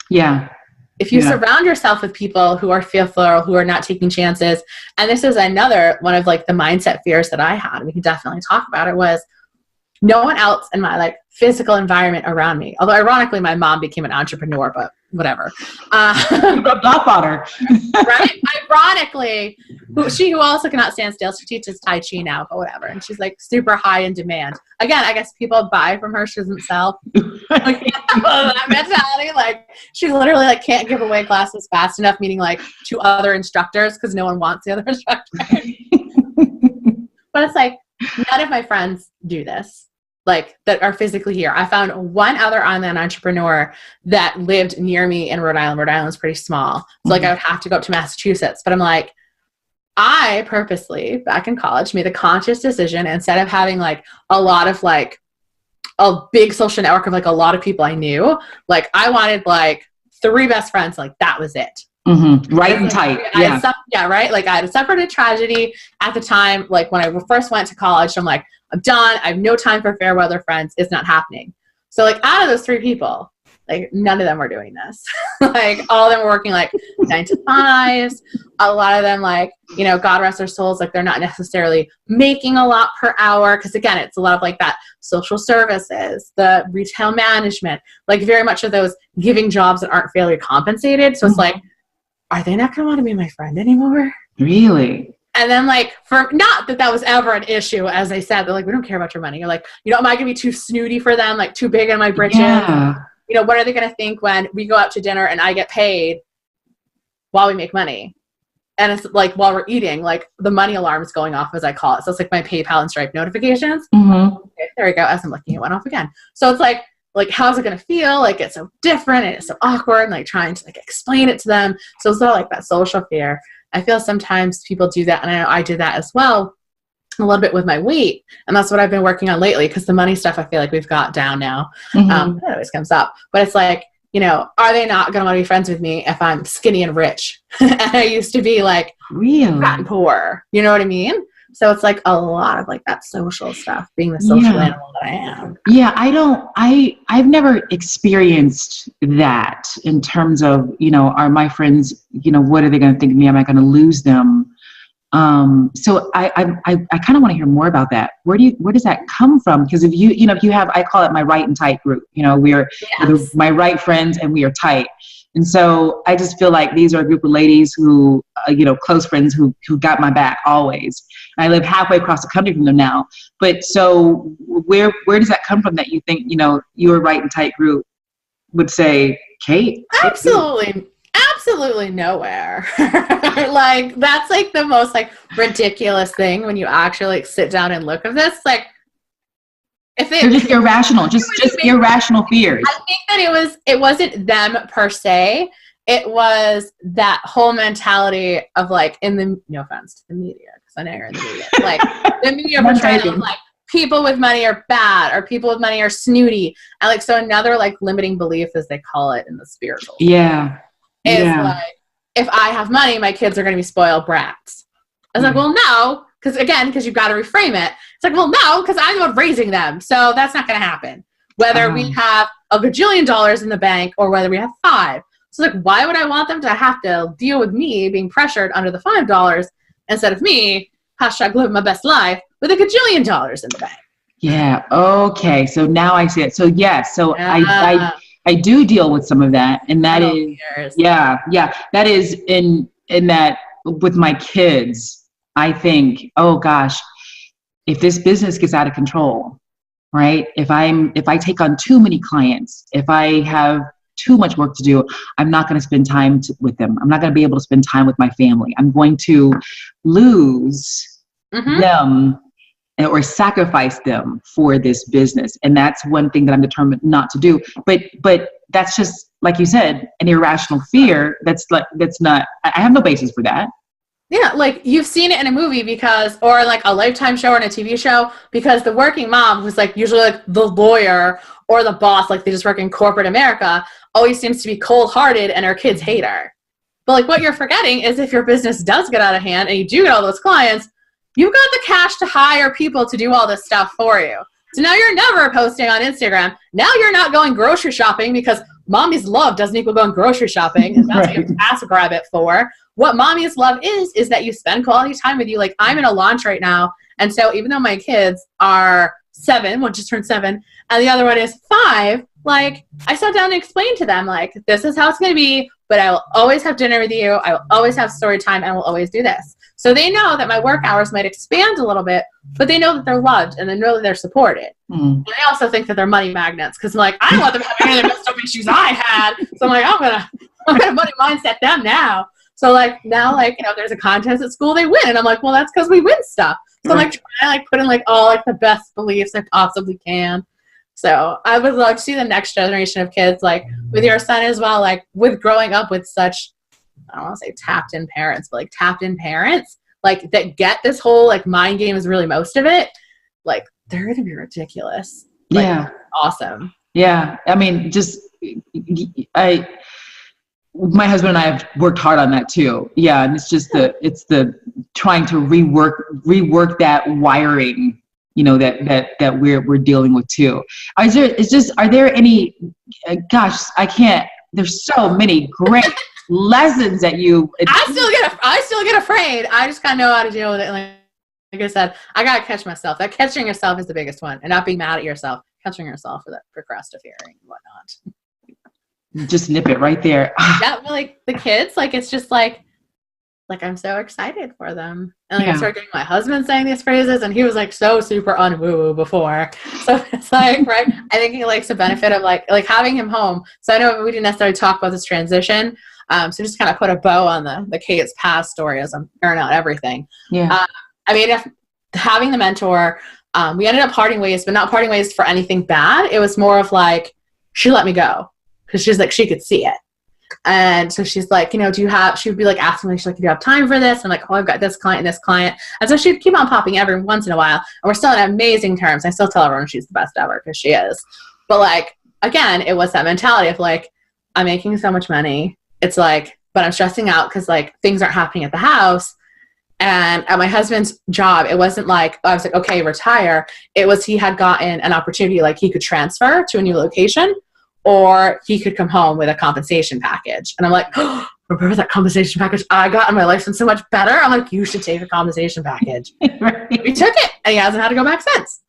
If you surround yourself with people who are fearful or who are not taking chances, and this is another one of like the mindset fears that I had, we can definitely talk about it, was no one else in my like physical environment around me. Although ironically, my mom became an entrepreneur, but whatever. Rubbed off on her. Right? Ironically, who also cannot stand still. She teaches Tai Chi now, but whatever. And she's like super high in demand. Again, I guess people buy from her. She doesn't sell. Like, that mentality, like she literally like can't give away classes fast enough, meaning like to other instructors because no one wants the other instructor. But it's like none of my friends do this. Like that are physically here. I found one other online entrepreneur that lived near me in Rhode Island. Rhode Island's pretty small. So like I would have to go up to Massachusetts. But I'm like, I purposely back in college made a conscious decision, instead of having like a lot of like a big social network of like a lot of people I knew, like I wanted like 3 best friends. Like that was it. Right and tight. Right. Like I had a separated tragedy at the time. Like when I first went to college, I'm like, I'm done. I have no time for fair weather friends. It's not happening. So like out of those 3 people, like none of them were doing this. Like all of them were working like 9 to 5s. A lot of them like, God rest their souls. Like they're not necessarily making a lot per hour. Cause again, it's a lot of like that social services, the retail management, like very much of those giving jobs that aren't fairly compensated. So it's like, are they not going to want to be my friend anymore? Really? And then like, for not that was ever an issue, as I said, they're like, we don't care about your money. You're like, am I going to be too snooty for them? Like too big in my britches? Yeah. What are they going to think when we go out to dinner and I get paid while we make money? And it's like, while we're eating, like the money alarm is going off, as I call it. So it's like my PayPal and Stripe notifications. Okay, there we go. As I'm looking, it went off again. So it's like, how's it going to feel? Like, it's so different and it's so awkward, and like trying to like explain it to them. So it's not like that social fear. I feel sometimes people do that. And I know I did that as well, a little bit with my weight. And that's what I've been working on lately, because the money stuff I feel like we've got down now. It always comes up. But it's like, are they not going to want to be friends with me if I'm skinny and rich? And I used to be like fat and poor. You know what I mean? So it's like a lot of like that social stuff, being the social animal that I am. Yeah, I've never experienced that in terms of, are my friends, what are they going to think of me? Am I going to lose them? So I kind of want to hear more about that. Where does that come from? Because if you have, I call it my right and tight group, we're my right friends and we are tight. And so I just feel like these are a group of ladies who, close friends who got my back always. And I live halfway across the country from them now. But so where does that come from that you think, your right and tight group would say, Kate? Absolutely nowhere. Like, that's like the most like ridiculous thing when you actually like sit down and look at this. Like, if they're just irrational, just irrational fears. I think that it wasn't them per se. It was that whole mentality of like, no offense to the media, because I know you're in the media, like the media portrayal of like people with money are bad or people with money are snooty. And like, so another like limiting belief, as they call it in the spiritual. Yeah. Is like, if I have money, my kids are going to be spoiled brats. I was like, well, no, because you've got to reframe it. It's like, well, no, because I'm the one raising them. So that's not going to happen. Whether we have a gajillion dollars in the bank or whether we have $5. So like, why would I want them to have to deal with me being pressured under the $5 instead of me, #live my best life, with a gajillion dollars in the bank? Yeah. Okay. So now I see it. So yes. So I do deal with some of that, and that is that is in that with my kids. I think, oh gosh, if this business gets out of control, right? If I take on too many clients, if I have too much work to do, I'm not going to spend time with them. I'm not going to be able to spend time with my family. I'm going to lose them or sacrifice them for this business. And that's one thing that I'm determined not to do. But that's just, like you said, an irrational fear. That's not, I have no basis for that. Yeah, like you've seen it in a movie or like a Lifetime show or in a TV show, because the working mom, who's like usually like the lawyer or the boss, like they just work in corporate America, always seems to be cold-hearted and her kids hate her. But like what you're forgetting is if your business does get out of hand and you do get all those clients, you've got the cash to hire people to do all this stuff for you. So now you're never posting on Instagram. Now you're not going grocery shopping because mommy's love doesn't equal going grocery shopping. And that's what you ask grab it for. What mommy's love is that you spend quality time with you. Like, I'm in a launch right now. And so even though my kids are 7, one just turned 7, and the other one is 5, like, I sat down and explained to them, like, this is how it's going to be, but I will always have dinner with you. I will always have story time, and we'll always do this. So they know that my work hours might expand a little bit, but they know that they're loved and they know that they're supported. And I also think that they're money magnets, because I'm like, I don't want them having any of the messed up issues I had. So I'm like, I'm gonna money mindset them now. So like now, like, if there's a contest at school, they win, and I'm like, well, that's because we win stuff. So I'm like trying to like put in like all like the best beliefs I possibly can. So I would love to see the next generation of kids, like with your son as well, like with growing up with such, I don't want to say tapped in parents, but like tapped in parents, like that get this whole like mind game is really most of it. Like, they're going to be ridiculous. Like, awesome. Yeah. I mean, my husband and I have worked hard on that too. Yeah. And it's just the trying to rework that wiring, that we're dealing with too. Are there any, gosh, there's so many great lessons that I still get afraid. I just gotta know how to deal with it. Like I said, I gotta catch myself. That catching yourself is the biggest one, and not being mad at yourself. Catching yourself for that procrastinating and whatnot. Just nip it right there. Yeah, but like the kids, like it's just like I'm so excited for them. And I started getting my husband saying these phrases, and he was like so super unwoo before. So it's like, right. I think he likes the benefit of like having him home. So I know we didn't necessarily talk about this transition. So just kind of put a bow on the Kate's past story as I'm airing out everything. Yeah. I mean, having the mentor, we ended up parting ways, but not parting ways for anything bad. It was more of like, she let me go because she's like, she could see it. And so she's like, she would be like asking me, she's like, do you have time for this? And I'm like, oh, I've got this client and this client. And so she'd keep on popping every once in a while. And we're still on amazing terms. I still tell everyone she's the best ever because she is. But like, again, it was that mentality of like, I'm making so much money. It's like, but I'm stressing out because like things aren't happening at the house. And at my husband's job, it wasn't like, I was like, okay, retire. It was, he had gotten an opportunity, like he could transfer to a new location or he could come home with a compensation package. And I'm like, oh, remember that compensation package I got in my life and so much better? I'm like, you should take a compensation package. Right. He took it and he hasn't had to go back since.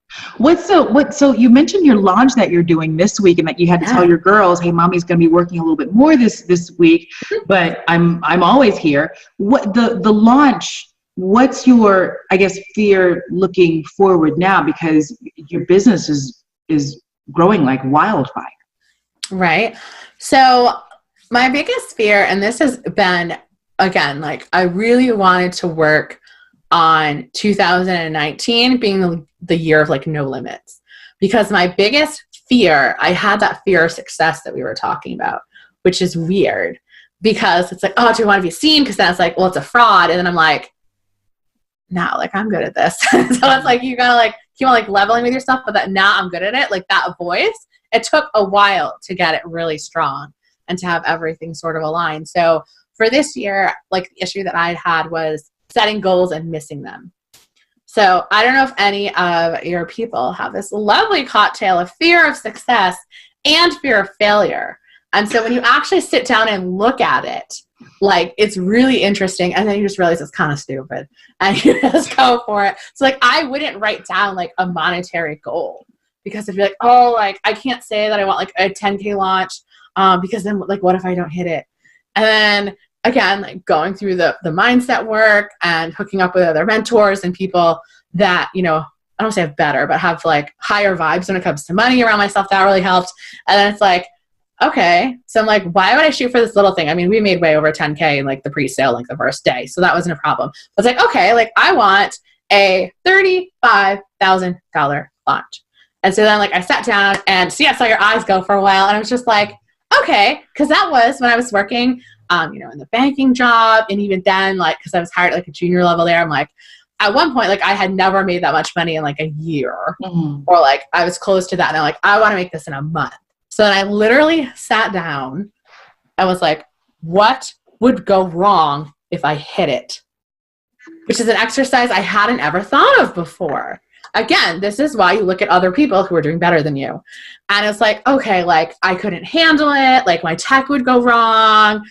So you mentioned your launch that you're doing this week and that you had to tell your girls, hey, mommy's going to be working a little bit more this week, but I'm always here. What the launch, what's your, I guess, fear looking forward now, because your business is growing like wildfire? Right. So my biggest fear, and this has been, again, like I really wanted to work on 2019 being the year of like no limits, because my biggest fear, I had that fear of success that we were talking about, which is weird because it's like, oh, do I want to be seen? Because then it's like, well, it's a fraud. And then I'm like, no, like I'm good at this. So it's like, you gotta like, keep on like leveling with yourself, but that now I'm good at it. Like that voice, it took a while to get it really strong and to have everything sort of aligned. So for this year, like the issue that I had was setting goals and missing them. So I don't know if any of your people have this lovely cocktail of fear of success and fear of failure. And so when you actually sit down and look at it, like it's really interesting. And then you just realize it's kind of stupid and you just go for it. So like I wouldn't write down like a monetary goal because if you're like, oh, like I can't say that I want like a 10K launch because then like what if I don't hit it? And then again, like going through the mindset work and hooking up with other mentors and people that, I don't say have better, but have like higher vibes when it comes to money around myself, that really helped. And then it's like, okay, so I'm like, why would I shoot for this little thing? I mean, we made way over 10K in like the pre-sale, like the first day. So that wasn't a problem. I was like, okay, like I want a $35,000 launch. And so then like I sat down and see, I saw your eyes go for a while. And I was just like, okay, because that was when I was working in the banking job. And even then, like, because I was hired at like a junior level there, I'm like, at one point, like I had never made that much money in like a year or like I was close to that. And I'm like, I want to make this in a month. So then I literally sat down and was like, what would go wrong if I hit it? Which is an exercise I hadn't ever thought of before. Again, this is why you look at other people who are doing better than you. And it's like, okay, like I couldn't handle it. Like my tech would go wrong.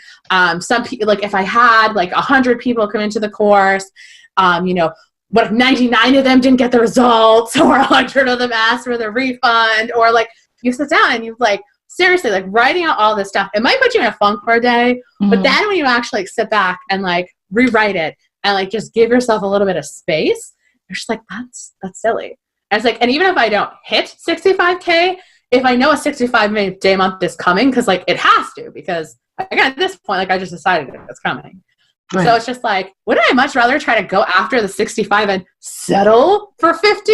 Some people, like if I had like 100 people come into the course, what if 99 of them didn't get the results or 100 of them asked for the refund? Or like you sit down and you like, seriously, like writing out all this stuff, it might put you in a funk for a day, but then when you actually like sit back and like rewrite it and like just give yourself a little bit of space, you're just like, that's silly. And it's like, and even if I don't hit 65K, if I know a 65-day month is coming, because like it has to, because again, at this point, like I just decided it's coming. Right. So it's just like, wouldn't I much rather try to go after the 65 and settle for 50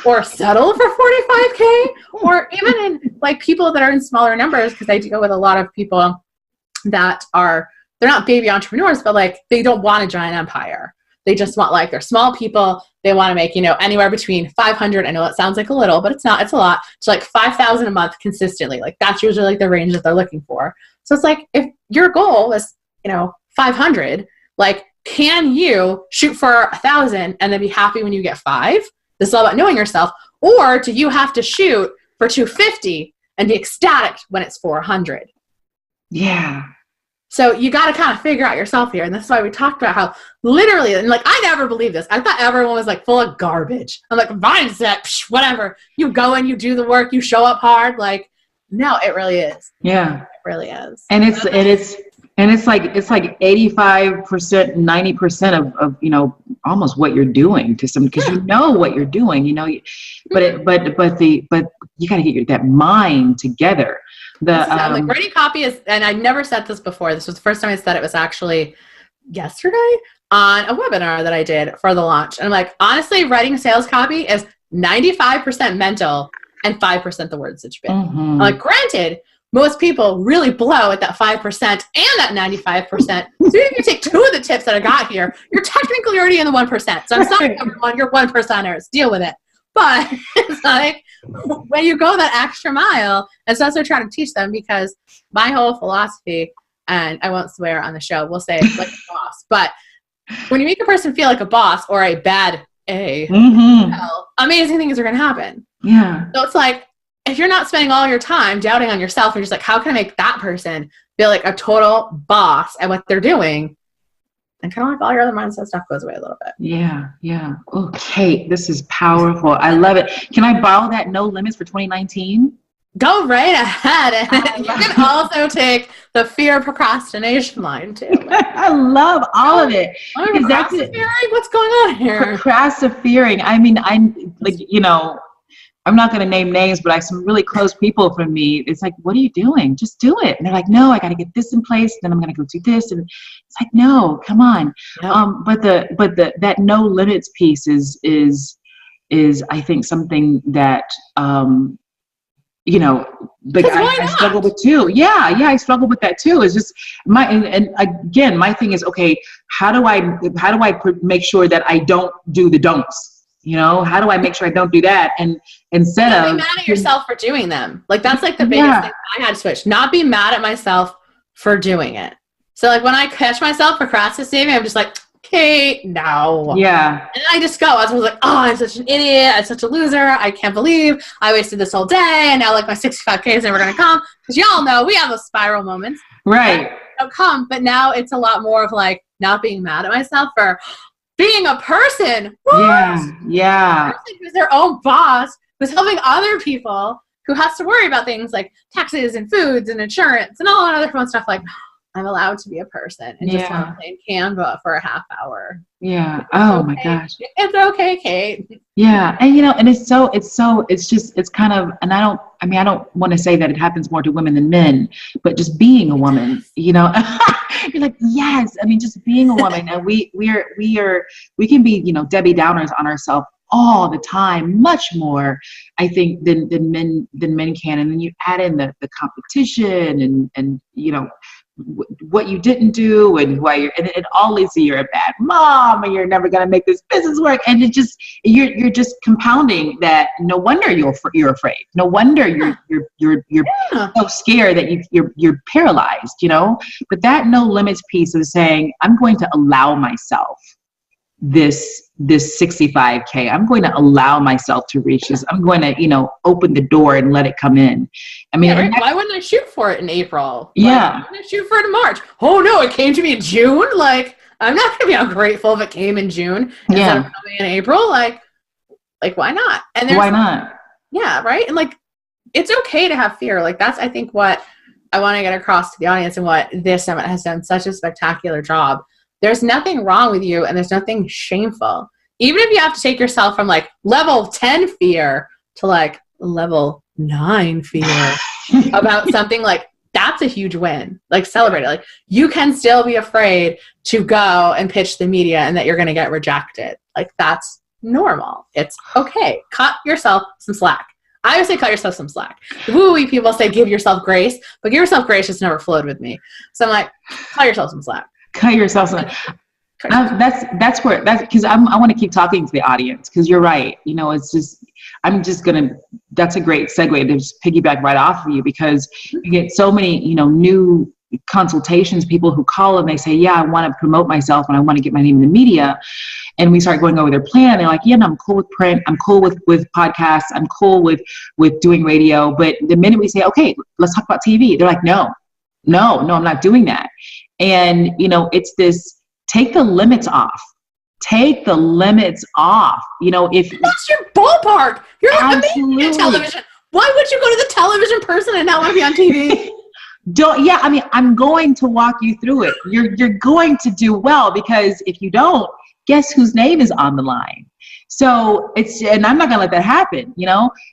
or settle for 45K? Or even in like people that are in smaller numbers, because I deal with a lot of people that they're not baby entrepreneurs, but like they don't want a giant empire. They just want like, they're small people. They want to make, anywhere between 500. I know it sounds like a little, but it's not, it's a lot. It's like 5,000 a month consistently. Like that's usually like the range that they're looking for. So it's like, if your goal is, 500, like, can you shoot for 1,000 and then be happy when you get 5? This is all about knowing yourself. Or do you have to shoot for 250 and be ecstatic when it's 400? Yeah. So you got to kind of figure out yourself here. And that's why we talked about how literally, and like, I never believed this. I thought everyone was like full of garbage. I'm like, mindset, whatever. You go and you do the work, you show up hard. Like, no, it really is. Yeah. It really is. And it's like 85%, 90% of almost what you're doing to some, because you know what you're doing, but you got to get that mind together. Like writing copy is, and I never said this before. This was the first time I said it was actually yesterday on a webinar that I did for the launch. And I'm like, honestly, writing sales copy is 95% mental and 5% the words that you pick. I'm like, granted, most people really blow at that 5% and that 95%. So even if you take 2 of the tips that I got here, you're technically already in the 1%. So I'm sorry, everyone, you're 1%ers. Deal with it. But it's like when you go that extra mile, and so that's what I try to teach them, because my whole philosophy, and I won't swear on the show, we'll say like a boss, but when you make a person feel like a boss or a bad A, well, amazing things are going to happen. Yeah. So it's like, if you're not spending all your time doubting on yourself and just like, how can I make that person feel like a total boss at what they're doing? And kind of like all your other mindset stuff goes away a little bit. Yeah. Yeah. Oh, Kate, this is powerful. I love it. Can I borrow that no limits for 2019? Go right ahead. And you can also take the fear of procrastination line too. I love all of it. Procrastinating? What's going on here? Procrastinating. I mean, I'm like, I'm not going to name names, but like some really close people from me, it's like, what are you doing? Just do it. And they're like, no, I got to get this in place. Then I'm going to go do this. And it's like, no, come on. Yep. But that no limits piece is I think something that, like I struggle with too. Yeah. I struggle with that too. It's just and again, my thing is, okay, how do I make sure that I don't do the don'ts? How do I make sure I don't do that? And instead of be mad at yourself for doing them. Like that's like the biggest thing I had to switch. Not be mad at myself for doing it. So like when I catch myself procrastinating, I'm just like, Kate, no. Yeah. And I just go. I was like, oh, I'm such an idiot. I'm such a loser. I can't believe I wasted this whole day. And now like my 65K is never going to come. Because y'all know we have those spiral moments. Right. They'll come. But now it's a lot more of like not being mad at myself for being a person. Yeah. A person who's their own boss, who's helping other people, who has to worry about things like taxes and foods and insurance and all that other fun stuff. Like, I'm allowed to be a person and just want to play Canva for a half hour. Yeah. Oh my gosh. It's okay, Kate. Yeah. And and it's kind of, and I don't want to say that it happens more to women than men, but just being a woman, you're like, yes. I mean, just being a woman, and we can be, Debbie Downers on ourselves all the time, much more, I think, than men can. And then you add in the competition and what you didn't do and why and it all leads to you're a bad mom and you're never going to make this business work, and it just you're just compounding that. No wonder you're afraid. No wonder you're so scared that you're paralyzed. But that no limits piece of saying, I'm going to allow myself this 65K. I'm going to allow myself to reach this. I'm going to, open the door and let it come in. I mean, why wouldn't I shoot for it in April? Yeah. Why wouldn't I shoot for it in March? Oh no, it came to me in June. Like, I'm not going to be ungrateful if it came in June instead of coming in April. Like why not? And why not? Yeah. Right. And like, it's okay to have fear. Like that's, I think, what I want to get across to the audience, and what this summit has done such a spectacular job. There's nothing wrong with you, and there's nothing shameful. Even if you have to take yourself from like level 10 fear to like level 9 fear about something, like that's a huge win. Like celebrate it. Like you can still be afraid to go and pitch the media and that you're going to get rejected. Like that's normal. It's okay. Cut yourself some slack. I always say cut yourself some slack. The woo-wee people say give yourself grace, but give yourself grace just never flowed with me. So I'm like, cut yourself some slack. Cut yourself some. That's because I want to keep talking to the audience, because you're right. It's just, that's a great segue to just piggyback right off of you, because you get so many, new consultations, people who call and they say, yeah, I want to promote myself and I want to get my name in the media. And we start going over their plan. And they're like, yeah, no, I'm cool with print. I'm cool with podcasts. I'm cool with doing radio. But the minute we say, okay, let's talk about TV, they're like, no, I'm not doing that. And, it's this, take the limits off. Take the limits off. If that's your ballpark, you're not on television. Why would you go to the television person and not want to be on TV? I'm going to walk you through it. You're going to do well, because if you don't, guess whose name is on the line? So and I'm not going to let that happen,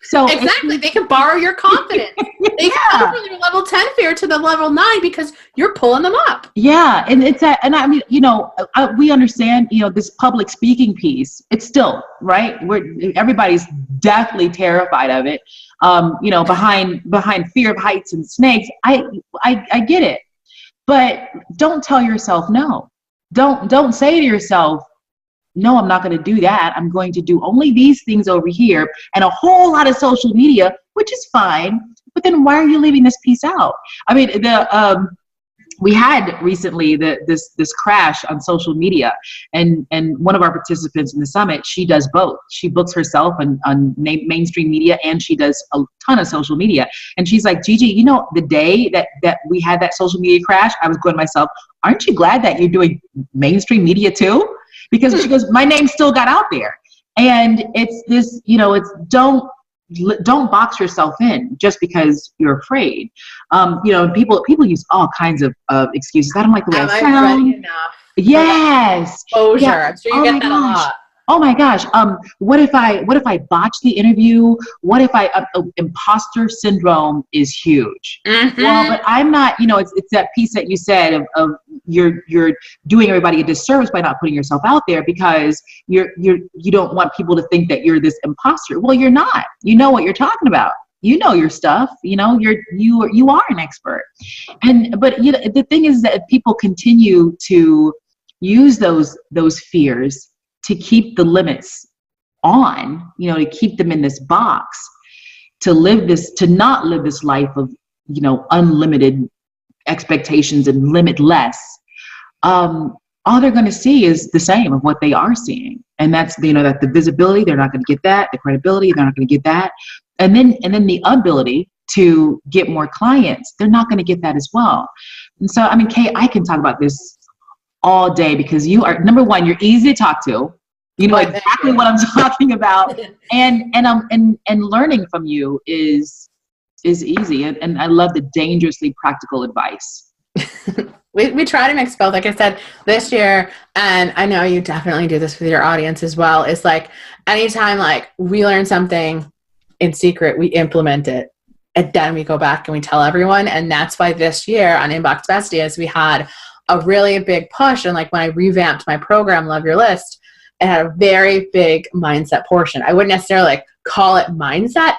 So exactly. They can borrow your confidence. They can go from your level 10 fear to the level 9 because you're pulling them up. Yeah. And I mean, we understand, this public speaking piece, it's still right. Everybody's definitely terrified of it. Behind fear of heights and snakes. I get it, but don't tell yourself no. Don't say to yourself, no, I'm not going to do that. I'm going to do only these things over here and a whole lot of social media, which is fine. But then why are you leaving this piece out? I mean, we had recently this crash on social media, and one of our participants in the summit, she does both. She books herself on mainstream media, and she does a ton of social media. And she's like, Gigi, the day that we had that social media crash, I was going to myself, aren't you glad that you're doing mainstream media too? Because she goes, my name still got out there. And it's this, it's don't box yourself in just because you're afraid. People use all kinds of excuses. I don't like the way I sound. Yes. Exposure. Yeah. I'm sure you get that a lot. Oh my gosh. What if I botch the interview? What if imposter syndrome is huge? Mm-hmm. Well, but I'm not, it's that piece that you said of you're doing everybody a disservice by not putting yourself out there because you don't want people to think that you're this imposter. Well, you're not. You know what you're talking about. You know your stuff. You are an expert. But the thing is that people continue to use those fears to keep the limits on, to keep them in this box, to not live this life of, unlimited expectations and limitless. All they're going to see is the same of what they are seeing. And that's, that the visibility, they're not going to get that, the credibility, they're not going to get that. And then the ability to get more clients, they're not going to get that as well. And so, I mean, Kay, I can talk about this all day because you are, number one, you're easy to talk to. You know exactly what I'm talking about, and learning from you is easy, and I love the dangerously practical advice. We try to mix both. Like I said, this year, and I know you definitely do this with your audience as well, is like anytime like we learn something in secret, we implement it, and then we go back and we tell everyone. And that's why this year on Inbox Besties, we had a really big push. And like when I revamped my program, Love Your List, it had a very big mindset portion. I wouldn't necessarily like call it mindset,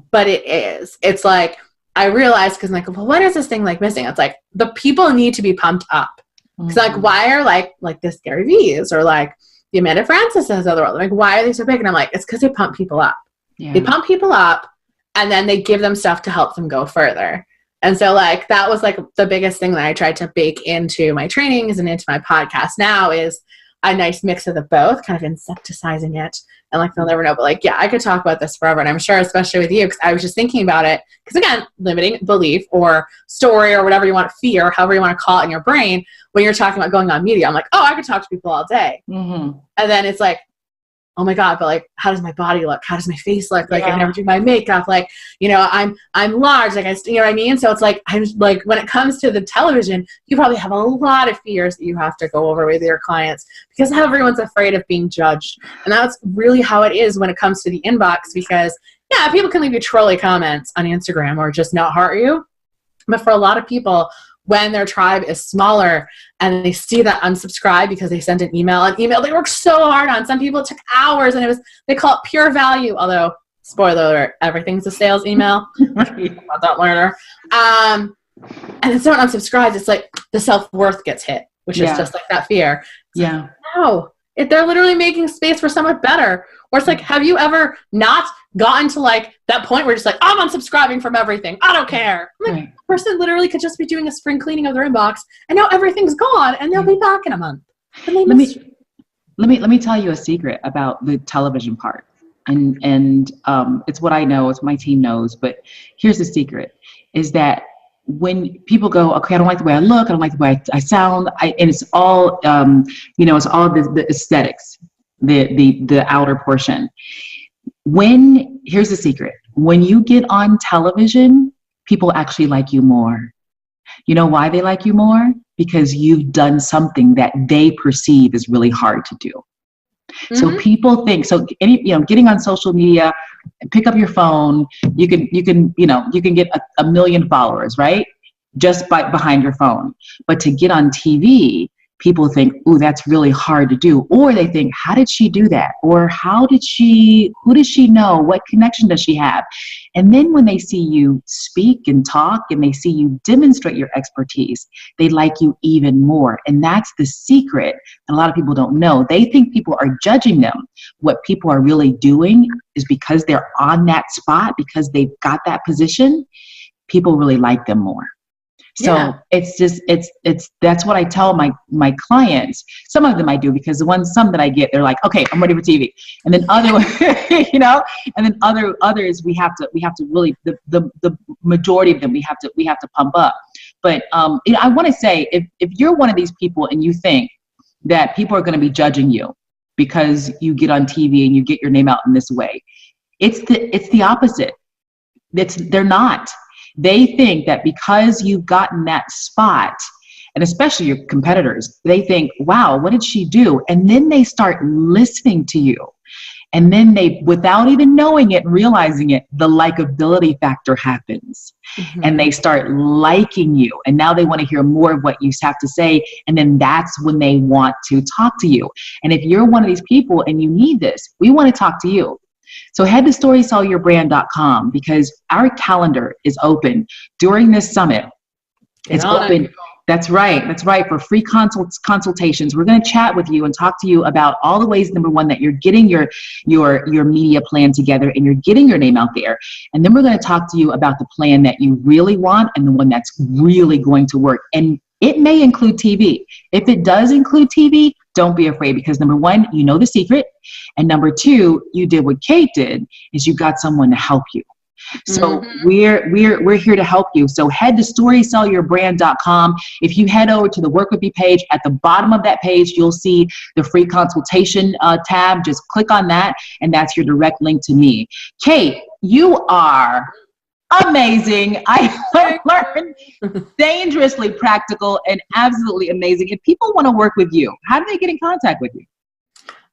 but it is. It's like, I realized, because I'm like, well, what is this thing like missing? It's like the people need to be pumped up. Because like, why are like this Gary V's or like the Amanda Francis's of the world? Like, why are they so big? And I'm like, it's because they pump people up. Yeah. They pump people up and then they give them stuff to help them go further. And so like, that was like the biggest thing that I tried to bake into my trainings and into my podcast now is a nice mix of the both, kind of insecticizing it. And like, they'll never know, but like, yeah, I could talk about this forever. And I'm sure, especially with you, because I was just thinking about it. Because again, limiting belief or story or whatever you want, fear, however you want to call it in your brain, when you're talking about going on media, I'm like, oh, I could talk to people all day. And then it's like, oh my God, but like, how does my body look? How does my face look? Like, I never do my makeup. Like, I'm large. Like, you know what I mean? So it's like, I'm like, when it comes to the television, you probably have a lot of fears that you have to go over with your clients because everyone's afraid of being judged. And that's really how it is when it comes to the inbox, because yeah, people can leave you trolly comments on Instagram or just not heart you. But for a lot of people, when their tribe is smaller and they see that unsubscribe because they sent an email they worked so hard on. Some people it took hours and they call it pure value. Although, spoiler alert, everything's a sales email. About that learner. And then someone unsubscribes, it's like the self-worth gets hit, which is just like that fear. It's like, no, they're literally making space for someone better. Or it's like, have you ever not gotten to like that point where you're just like, I'm unsubscribing from everything. I don't care. I'm like, the person literally could just be doing a spring cleaning of their inbox and now everything's gone and they'll be back in a month. Let me tell you a secret about the television part. And it's what I know, it's what my team knows, but here's the secret is that when people go, okay, I don't like the way I look, I don't like the way I sound, and it's all, it's all the aesthetics, the outer portion. Here's the secret. When you get on television, people actually like you more. You know why they like you more? because you've done something that they perceive is really hard to do. Mm-hmm. So people think, getting on social media, pick up your phone, you can get a million followers, right? Just behind your phone. But to get on TV, people think, ooh, that's really hard to do. Or they think, how did she do that? Or who does she know? What connection does she have? And then when they see you speak and talk and they see you demonstrate your expertise, they like you even more. And that's the secret. A lot of people don't know. They think people are judging them. What people are really doing is because they're on that spot, because they've got that position, people really like them more. So that's what I tell my clients. Some of them I do, because some that I get, they're like, okay, I'm ready for TV. And then others we have to really, the majority of them we have to pump up. But I want to say, if you're one of these people and you think that people are going to be judging you because you get on TV and you get your name out in this way, it's the opposite. They're not. They think that because you've gotten that spot, and especially your competitors, they think, wow, what did she do? And then they start listening to you. And then they, without even knowing it, realizing it, the likability factor happens. Mm-hmm. And they start liking you. And now they want to hear more of what you have to say. And then that's when they want to talk to you. And if you're one of these people and you need this, we want to talk to you. So head to StorySellYourBrand.com, because our calendar is open during this summit. It's open. That's right. For free consultations. We're going to chat with you and talk to you about all the ways, number one, that you're getting your media plan together and you're getting your name out there. And then we're going to talk to you about the plan that you really want and the one that's really going to work. And it may include TV. If it does include TV, don't be afraid, because number one, you know the secret. And number two, you did what Kate did, is you got someone to help you. So we're here to help you. So head to StorySellYourBrand.com. If you head over to the Work With Me page, at the bottom of that page, you'll see the free consultation tab. Just click on that, and that's your direct link to me. Kate, you are amazing. I learned dangerously practical and absolutely amazing. If people want to work with you, how do they get in contact with you?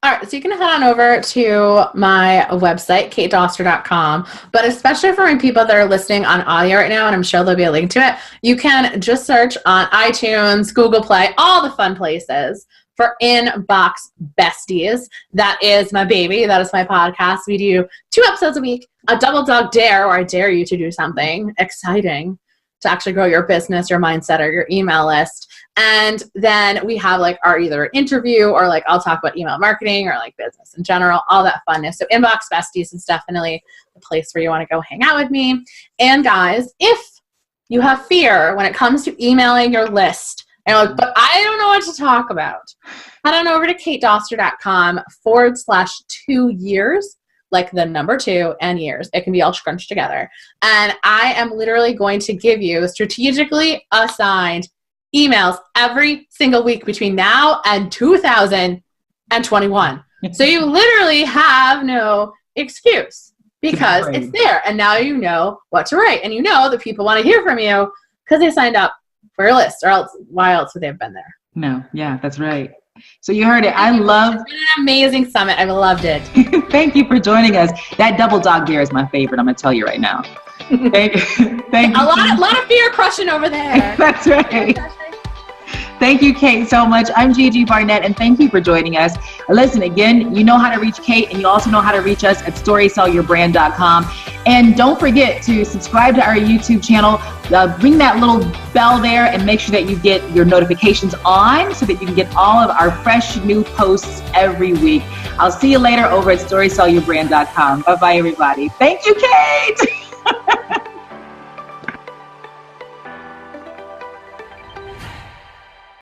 All right, so you can head on over to my website, katedoster.com, but especially for my people that are listening on audio right now, and I'm sure there'll be a link to it, you can just search on iTunes, Google Play, all the fun places for Inbox Besties. That is my baby. That is my podcast. We do 2 episodes a week, a double dog dare, where I dare you to do something exciting to actually grow your business, your mindset, or your email list. And then we have like our either interview or like I'll talk about email marketing or like business in general, all that funness. So Inbox Besties is definitely the place where you want to go hang out with me. And guys, if you have fear when it comes to emailing your list, and you're like, but I don't know what to talk about, head on over to katedoster.com/2 years, like the number 2 and years. It can be all scrunched together. And I am literally going to give you strategically assigned emails every single week between now and 2021. So you literally have no excuse, because it's there. And now you know what to write. And you know that people want to hear from you because they signed up for your list, or else why else would they have been there? No, yeah, that's right. So you heard it. It's been an amazing summit. I've loved it. Thank you for joining us. That double dog dare is my favorite. I'm going to tell you right now. Thank you. A lot of fear crushing over there. That's right. Thank you, Kate, so much. I'm Gigi Barnett, and thank you for joining us. Listen, again, you know how to reach Kate, and you also know how to reach us at StorySellYourBrand.com. And don't forget to subscribe to our YouTube channel. Ring that little bell there and make sure that you get your notifications on so that you can get all of our fresh new posts every week. I'll see you later over at StorySellYourBrand.com. Bye-bye, everybody. Thank you, Kate.